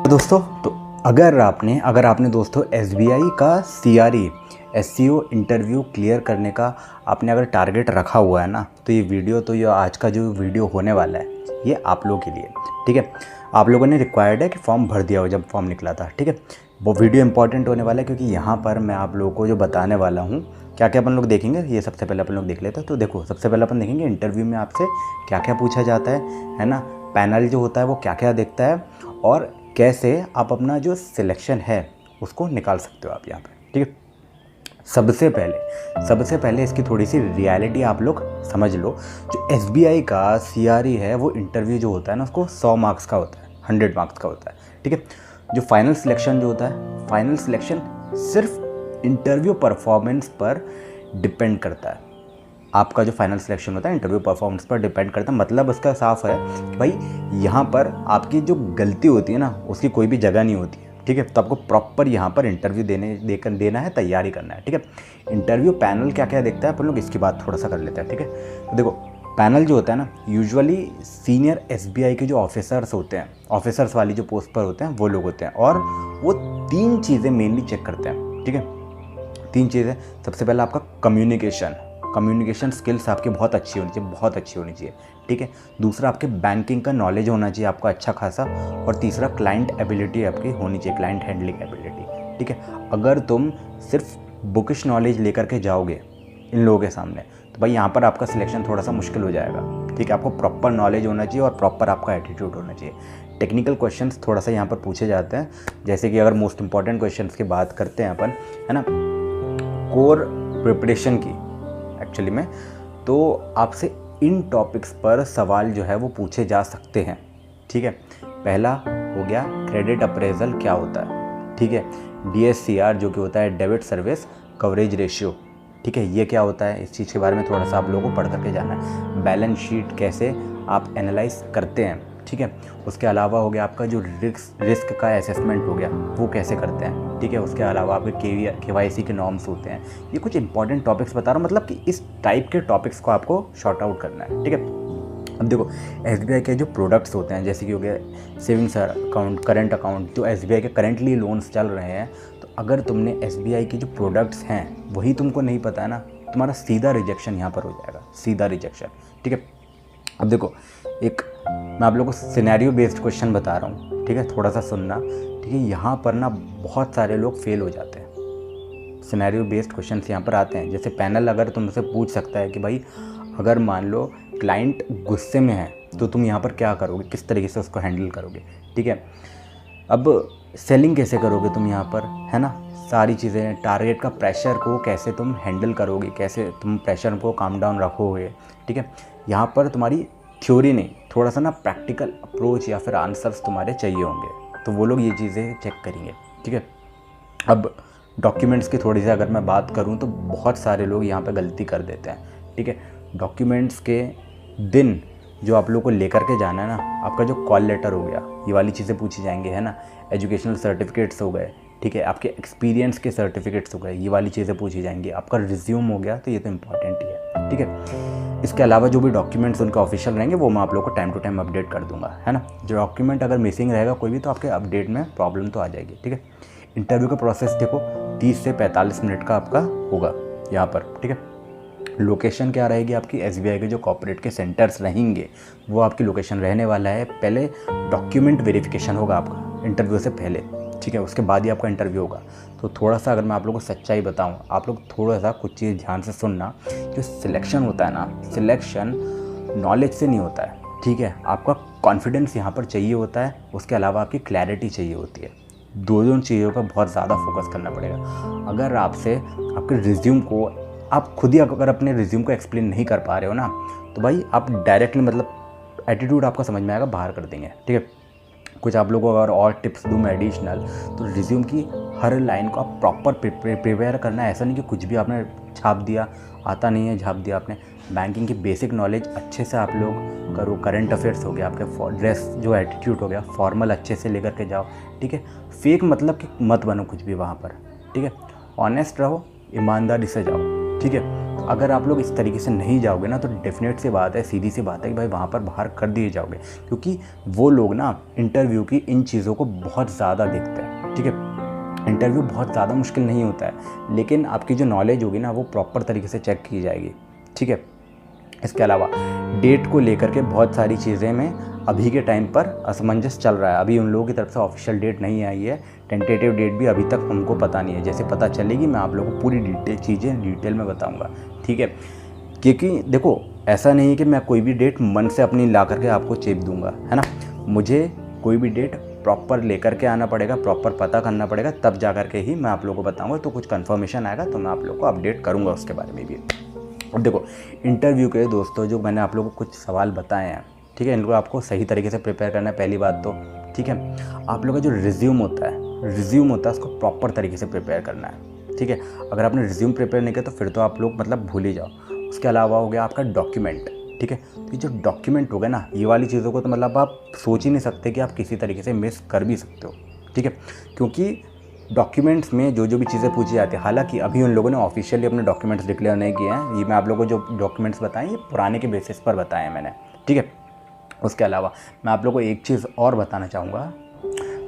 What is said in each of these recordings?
दोस्तों तो अगर आपने दोस्तों एसबीआई का सीआरई एससीओ इंटरव्यू क्लियर करने का आपने अगर टारगेट रखा हुआ है ना, तो ये आज का जो वीडियो होने वाला है ये आप लोगों के लिए, ठीक है। आप लोगों ने रिक्वायर्ड है कि फॉर्म भर दिया हो जब फॉर्म निकला था, ठीक है। वो वीडियो इंपॉर्टेंट होने वाला है क्योंकि यहाँ पर मैं आप लोगों को जो बताने वाला हूँ क्या क्या अपन लोग देखेंगे, ये सबसे पहले अपन लोग देख लेते हैं। तो देखो, सबसे पहले अपन देखेंगे इंटरव्यू में आपसे क्या क्या पूछा जाता है ना। पैनल जो होता है वो क्या क्या देखता है और कैसे आप अपना जो सिलेक्शन है उसको निकाल सकते हो आप यहाँ पे, ठीक है। सबसे पहले इसकी थोड़ी सी रियलिटी आप लोग समझ लो। जो एसबीआई का सीआरई है वो इंटरव्यू जो होता है ना, उसको 100 मार्क्स का होता है, 100 मार्क्स का होता है, ठीक है। जो फाइनल सिलेक्शन जो होता है, फाइनल सिलेक्शन सिर्फ इंटरव्यू परफॉर्मेंस पर डिपेंड करता है। आपका जो फाइनल सिलेक्शन होता है इंटरव्यू परफॉर्मेंस पर डिपेंड करता है। मतलब उसका साफ है कि भाई यहाँ पर आपकी जो गलती होती है ना उसकी कोई भी जगह नहीं होती है, ठीक है। तो आपको प्रॉपर यहाँ पर इंटरव्यू देना है, तैयारी करना है, ठीक है। इंटरव्यू पैनल क्या क्या देखता है अपन लोग इसकी बात थोड़ा सा कर लेते हैं, ठीक है। तो देखो, पैनल जो होता है ना, यूजुअली सीनियर एसबीआई के जो ऑफिसर्स होते हैं, ऑफिसर्स वाली जो पोस्ट पर होते हैं वो लोग होते हैं, और वो 3 चीज़ें मेनली चेक करते हैं, ठीक है। 3 चीज़ें। सबसे पहला आपका कम्युनिकेशन स्किल्स आपकी बहुत अच्छी होनी चाहिए, ठीक है। दूसरा, आपके बैंकिंग का नॉलेज होना चाहिए आपका अच्छा खासा। और तीसरा, क्लाइंट एबिलिटी आपकी होनी चाहिए, क्लाइंट हैंडलिंग एबिलिटी, ठीक है। अगर तुम सिर्फ बुकिश नॉलेज लेकर के जाओगे इन लोगों के सामने तो भाई यहाँ पर आपका सिलेक्शन थोड़ा सा मुश्किल हो जाएगा, ठीक है। आपको प्रॉपर नॉलेज होना चाहिए और प्रॉपर आपका एटीट्यूड होना चाहिए। टेक्निकल क्वेश्चंस थोड़ा सा यहाँ पर पूछे जाते हैं, जैसे कि अगर मोस्ट इंपॉर्टेंट क्वेश्चंस की बात करते हैं अपन, है ना, कोर प्रिपरेशन की एक्चुअली में, तो आपसे इन टॉपिक्स पर सवाल जो है वो पूछे जा सकते हैं, ठीक है। पहला हो गया क्रेडिट अप्रेजल क्या होता है, ठीक है। DSCR जो कि होता है डेबिट सर्विस कवरेज रेशियो, ठीक है, ये क्या होता है, इस चीज़ के बारे में थोड़ा सा आप लोगों को पढ़ करके जाना है। बैलेंस शीट कैसे आप एनालाइज करते हैं, ठीक है। उसके अलावा हो गया आपका जो रिस्क का असेसमेंट हो गया वो कैसे करते हैं, ठीक है। उसके अलावा आपके KYC के नॉर्म्स होते हैं। ये कुछ इंपॉर्टेंट टॉपिक्स बता रहा हूँ, मतलब कि इस टाइप के टॉपिक्स को आपको शॉर्ट आउट करना है, ठीक है। अब देखो, एसबीआई के जो प्रोडक्ट्स होते हैं, जैसे कि हो गया सेविंग्स अकाउंट, करंट अकाउंट, जो एसबीआई के करंटली लोन्स चल रहे हैं, तो अगर तुमने एसबीआई के जो प्रोडक्ट्स हैं वही तुमको नहीं पता है ना, तुम्हारा सीधा रिजेक्शन यहाँ पर हो जाएगा, सीधा रिजेक्शन, ठीक है। अब देखो, एक मैं आप लोगों को सिनेरियो बेस्ड क्वेश्चन बता रहा हूँ, ठीक है, थोड़ा सा सुनना, ठीक है। यहाँ पर ना बहुत सारे लोग फेल हो जाते हैं। सिनेरियो बेस्ड क्वेश्चन यहाँ पर आते हैं, जैसे पैनल अगर तुमसे पूछ सकता है कि भाई अगर मान लो क्लाइंट गुस्से में है तो तुम यहाँ पर क्या करोगे, किस तरीके से उसको हैंडल करोगे, ठीक है। अब सेलिंग कैसे करोगे तुम यहाँ पर, है ना, सारी चीज़ें, टारगेट का प्रेशर को कैसे तुम हैंडल करोगे, कैसे तुम प्रेशर को काम डाउन रखोगे, ठीक है। यहाँ पर तुम्हारी थ्योरी नहीं, थोड़ा सा ना प्रैक्टिकल अप्रोच या फिर आंसर्स तुम्हारे चाहिए होंगे, तो वो लोग ये चीज़ें चेक करेंगे, ठीक है। अब डॉक्यूमेंट्स की थोड़ी सी अगर मैं बात करूँ तो बहुत सारे लोग यहाँ पे गलती कर देते हैं, ठीक है। डॉक्यूमेंट्स के दिन जो आप लोग को लेकर के जाना है ना, आपका जो कॉल लेटर हो गया, ये वाली चीज़ें पूछी जाएंगी, है ना। एजुकेशनल सर्टिफिकेट्स हो गए, ठीक है, आपके एक्सपीरियंस के सर्टिफिकेट्स हो गए, ये वाली चीज़ें पूछी जाएंगी। आपका रिज्यूम हो गया, तो ये तो इंपॉर्टेंट ही है, ठीक है। इसके अलावा जो भी डॉक्यूमेंट्स उनके ऑफिशियल रहेंगे वो मैं आप लोग को टाइम टू टाइम अपडेट कर दूंगा, है ना। जो डॉक्यूमेंट अगर मिसिंग रहेगा कोई भी तो आपके अपडेट में प्रॉब्लम तो आ जाएगी, ठीक है। इंटरव्यू का प्रोसेस देखो 30 से 45 मिनट का आपका होगा यहाँ पर, ठीक है। लोकेशन क्या रहेगी आपकी, एसबीआई के जो कॉर्पोरेट के सेंटर्स रहेंगे वो आपकी लोकेशन रहने वाला है। पहले डॉक्यूमेंट वेरिफिकेशन होगा आपका इंटरव्यू से पहले, ठीक है, उसके बाद ही आपका इंटरव्यू होगा। तो थोड़ा सा अगर मैं आप लोगों को सच्चाई बताऊं, आप लोग थोड़ा सा कुछ चीज़ ध्यान से सुनना। जो सिलेक्शन होता है ना, सिलेक्शन नॉलेज से नहीं होता है, ठीक है। आपका कॉन्फिडेंस यहाँ पर चाहिए होता है, उसके अलावा आपकी क्लैरिटी चाहिए होती है। दोनों चीज़ों का बहुत ज़्यादा फोकस करना पड़ेगा। अगर आपसे आपके रिज्यूम को आप खुद ही अगर अपने रिज्यूम को एक्सप्लेन नहीं कर पा रहे हो ना, तो भाई आप डायरेक्टली, मतलब एटीट्यूड आपका समझ में आएगा, बाहर कर देंगे, ठीक है। कुछ आप लोगों को अगर और टिप्स दूँ मैं एडिशनल, तो रिज्यूम की हर लाइन को आप प्रॉपर प्रिपेयर करना है। ऐसा नहीं कि कुछ भी आपने छाप दिया, आता नहीं है छाप दिया आपने। बैंकिंग की बेसिक नॉलेज अच्छे से आप लोग करो। करंट अफेयर्स हो गया, आपके ड्रेस जो एटीट्यूड हो गया, फॉर्मल अच्छे से लेकर के जाओ, ठीक है। फेक मतलब कि मत बनो कुछ भी वहाँ पर, ठीक है। ऑनेस्ट रहो, ईमानदारी से जाओ, ठीक है। अगर आप लोग इस तरीके से नहीं जाओगे ना तो डेफिनेट सी बात है, सीधी सी बात है कि भाई वहाँ पर बाहर कर दिए जाओगे, क्योंकि वो लोग ना इंटरव्यू की इन चीज़ों को बहुत ज़्यादा देखते हैं। ठीक है, इंटरव्यू बहुत ज़्यादा मुश्किल नहीं होता है, लेकिन आपकी जो नॉलेज होगी ना वो प्रॉपर तरीके से चेक की जाएगी। ठीक है, इसके अलावा डेट को लेकर के बहुत सारी चीज़ें में अभी के टाइम पर असमंजस चल रहा है। अभी उन लोगों की तरफ से ऑफिशियल डेट नहीं आई है, टेंटेटिव डेट भी अभी तक हमको पता नहीं है। जैसे पता चलेगी मैं आप लोगों को पूरी डिटेल में बताऊंगा। ठीक है, क्योंकि देखो ऐसा नहीं है कि मैं कोई भी डेट मन से अपनी ला करके आपको चेप दूंगा, है ना। मुझे कोई भी डेट प्रॉपर लेकर के आना पड़ेगा, प्रॉपर पता करना पड़ेगा, तब जा कर के ही मैं आप लोगों को बताऊंगा। तो कुछ कन्फर्मेशन आएगा तो मैं आप लोगों को अपडेट करूँगा उसके बारे में भी। अब देखो इंटरव्यू के दोस्तों जो मैंने आप लोगों को कुछ सवाल बताए हैं, ठीक है, इनको आपको सही तरीके से प्रिपेयर करना है पहली बात तो। ठीक है, आप लोगों का जो रिज्यूम होता है उसको प्रॉपर तरीके से प्रिपेयर करना है। ठीक है, अगर आपने रिज्यूम प्रिपेयर नहीं किया तो फिर तो आप लोग मतलब भूल ही जाओ। उसके अलावा हो गया आपका डॉक्यूमेंट। ठीक है, तो ये जो डॉक्यूमेंट हो गया ना, ये वाली चीज़ों को तो मतलब आप सोच ही नहीं सकते कि आप किसी तरीके से मिस कर भी सकते हो। ठीक है, क्योंकि डॉक्यूमेंट्स में जो भी चीज़ें पूछी जाती है, हालांकि अभी उन लोगों ने ऑफिशियली अपने डॉक्यूमेंट्स डिक्लेयर नहीं किए हैं। ये मैं आप लोगों को जो डॉक्यूमेंट्स बताएं ये पुराने के बेसिस पर बताए हैं मैंने। ठीक है, उसके अलावा मैं आप लोगों को एक चीज़ और बताना चाहूँगा,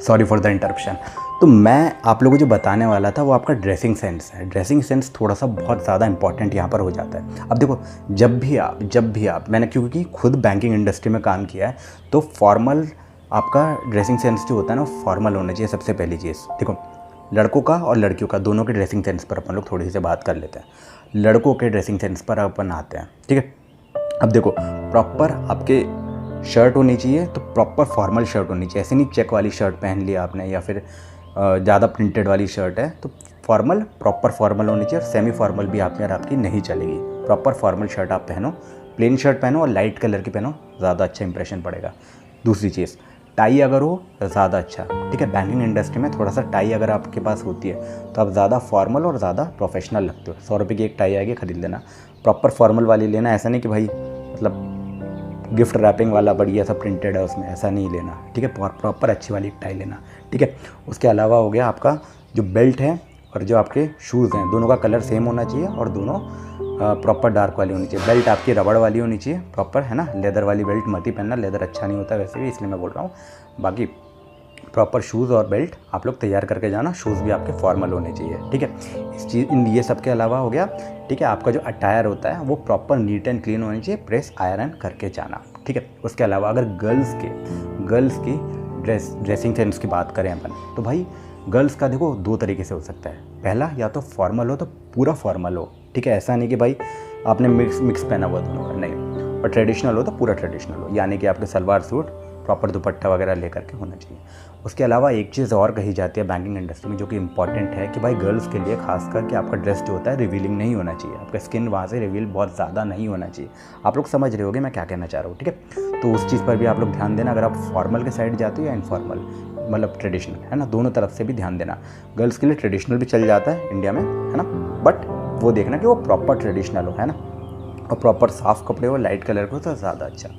सॉरी फॉर द इंटरप्शन। तो मैं आप लोगों को जो बताने वाला था वो आपका ड्रेसिंग सेंस है। ड्रेसिंग सेंस थोड़ा सा बहुत ज़्यादा इंपॉर्टेंट यहाँ पर हो जाता है। अब देखो जब भी आप मैंने क्योंकि खुद बैंकिंग इंडस्ट्री में काम किया है, तो फॉर्मल आपका ड्रेसिंग सेंस जो होता है ना वो फॉर्मल होना चाहिए सबसे पहली चीज़। देखो लड़कों का और लड़कियों का दोनों के ड्रेसिंग सेंस पर अपन लोग थोड़ी सी बात कर लेते हैं। लड़कों के ड्रेसिंग सेंस पर अपन आते हैं। ठीक है, अब देखो प्रॉपर आपके शर्ट होनी चाहिए, तो प्रॉपर फॉर्मल शर्ट होनी चाहिए। ऐसे नहीं चेक वाली शर्ट पहन लिया आपने या फिर ज़्यादा प्रिंटेड वाली शर्ट है, तो फॉर्मल प्रॉपर फॉर्मल होनी चाहिए। और सेमी फॉर्मल भी आप यार आपकी नहीं चलेगी। प्रॉपर फॉर्मल शर्ट आप पहनो, प्लेन शर्ट पहनो और लाइट कलर की पहनो, ज़्यादा अच्छा इंप्रेशन पड़ेगा। दूसरी चीज़ टाई अगर हो तो ज़्यादा अच्छा। ठीक है, बैंकिंग इंडस्ट्री में थोड़ा सा टाई अगर आपके पास होती है तो आप ज़्यादा फॉर्मल और ज़्यादा प्रोफेशनल लगते हो। 100 रुपये की एक टाई आएगी, ख़रीद लेना, प्रॉपर फॉर्मल वाली लेना। ऐसा नहीं कि भाई मतलब गिफ्ट रैपिंग वाला बढ़िया सा प्रिंटेड है उसमें, ऐसा नहीं लेना। ठीक है, प्रॉपर अच्छी वाली टाई लेना। ठीक है, उसके अलावा हो गया आपका जो बेल्ट है और जो आपके शूज़ हैं, दोनों का कलर सेम होना चाहिए और दोनों प्रॉपर डार्क वाली होनी चाहिए। बेल्ट आपकी रबड़ वाली होनी चाहिए प्रॉपर, है ना। लेदर वाली बेल्ट मत ही पहनना, लेदर अच्छा नहीं होता वैसे भी, इसलिए मैं बोल रहा हूँ। बाकी प्रॉपर शूज़ और बेल्ट आप लोग तैयार करके जाना। शूज़ भी आपके फॉर्मल होने चाहिए। ठीक है, ये सब के अलावा हो गया। ठीक है, आपका जो अटायर होता है वो प्रॉपर नीट एंड क्लीन होनी चाहिए, प्रेस आयरन करके जाना। ठीक है, उसके अलावा अगर गर्ल्स की ड्रेसिंग सेंस की बात करें अपन, तो भाई गर्ल्स का देखो 2 तरीके से हो सकता है। पहला, या तो फॉर्मल हो तो पूरा फॉर्मल हो। ठीक है, ऐसा नहीं कि भाई आपने मिक्स पहना हुआ दोनों का, नहीं। और ट्रेडिशनल हो तो पूरा ट्रेडिशनल हो, यानी कि आपके सलवार सूट प्रॉपर दुपट्टा वगैरह लेकर के होना चाहिए। उसके अलावा एक चीज़ और कही जाती है बैंकिंग इंडस्ट्री में जो कि इंपॉर्टेंट है कि भाई गर्ल्स के लिए खासकर कि आपका ड्रेस जो होता है रिवीलिंग नहीं होना चाहिए। आपका स्किन वहाँ से रिवील बहुत ज़्यादा नहीं होना चाहिए। आप लोग समझ रहे होगे मैं क्या कहना चाह रहा हूँ। ठीक है, तो उस चीज़ पर भी आप लोग ध्यान देना। अगर आप फॉर्मल के साइड जाते हो या इनफॉर्मल, मतलब ट्रेडिशनल, है ना, दोनों तरफ से भी ध्यान देना। गर्ल्स के लिए ट्रेडिशनल भी चल जाता है इंडिया में, है ना, बट वो देखना कि वो प्रॉपर ट्रेडिशनल हो, है ना, और प्रॉपर साफ़ कपड़े हो, लाइट कलर को, तो ज़्यादा अच्छा।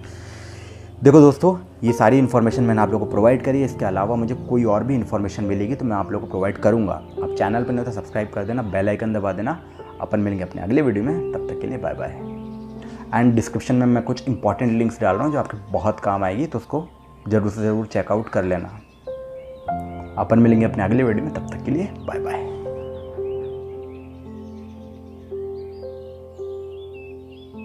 देखो दोस्तों, ये सारी इन्फॉर्मेशन मैंने आप लोगों को प्रोवाइड करी है। इसके अलावा मुझे कोई और भी इन्फॉर्मेशन मिलेगी तो मैं आप लोगों को प्रोवाइड करूँगा। आप चैनल पर नहीं तो सब्सक्राइब कर देना, बेल आइकन दबा देना। अपन मिलेंगे अपने अगले वीडियो में, तब तक के लिए बाय बाय। एंड डिस्क्रिप्शन में मैं कुछ इंपॉर्टेंट लिंक्स डाल रहा हूँ जो आपके बहुत काम आएगी, तो उसको ज़रूर से ज़रूर चेकआउट कर लेना। अपन मिलेंगे अपने अगले वीडियो में, तब तक के लिए बाय बाय।